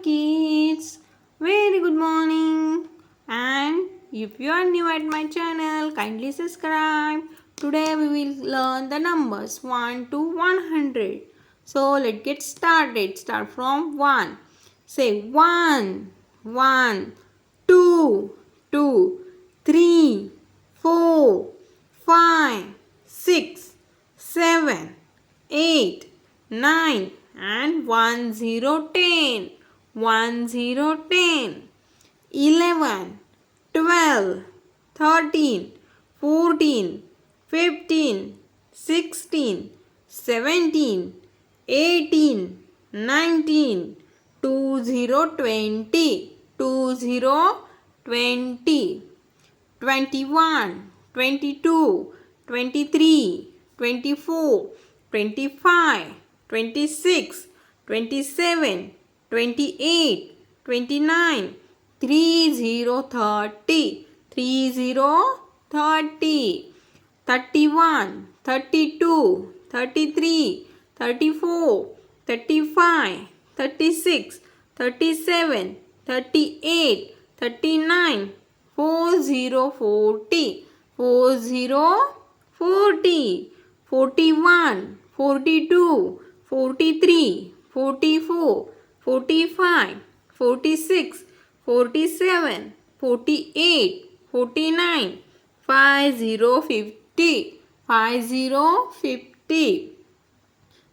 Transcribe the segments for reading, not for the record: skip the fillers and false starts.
kids, very good morning. And if you are new at my channel, kindly subscribe. Today we will learn the numbers 1 to 100. So let's get started. Start from 1. Say 1, 1, 2, 2, 3, 4, 5, 6, 7, 8, 9 and 1 0 10. 1 0 10. 11, 12, 13, 14, 15, 16, 17, 18, 19, 20 20, 20 20, 21, 22, 23, 24, 25, 26, 27, 28, 29, 30 30, 30, 31, 32, 33, 34, 35, 36, 37, 38, 39, 40 40, 40, 41, 42, 43, 44, 45, 46, 47, 48, 49, 50, 50, 50,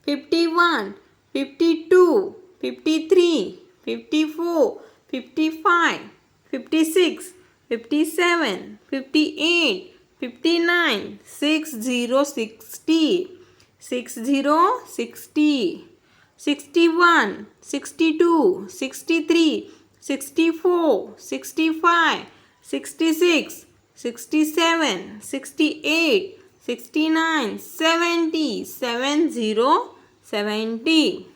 51, 52, 53, 54, 55, 56, 57, 58, 59, 60, 60, 60, 61, 62, 63, 64, 65, 66, 67, 68, 69, 70, 70,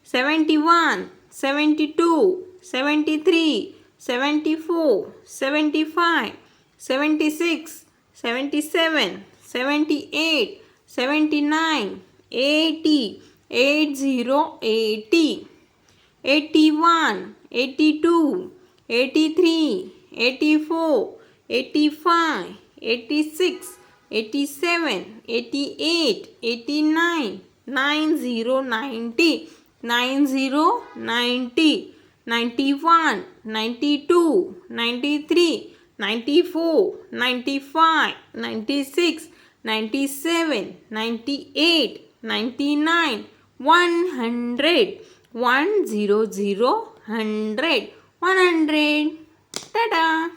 71, 72, 73, 74, 75, 76, 77, 78, 79, 80, 80, 81, 82, 83, 84, 85, 86, 87, 88, 89, 90, 90, 90, 91, 92, 93, 94, 95, 96, 97, 98, 99, 100, 100, 100. Ta-da!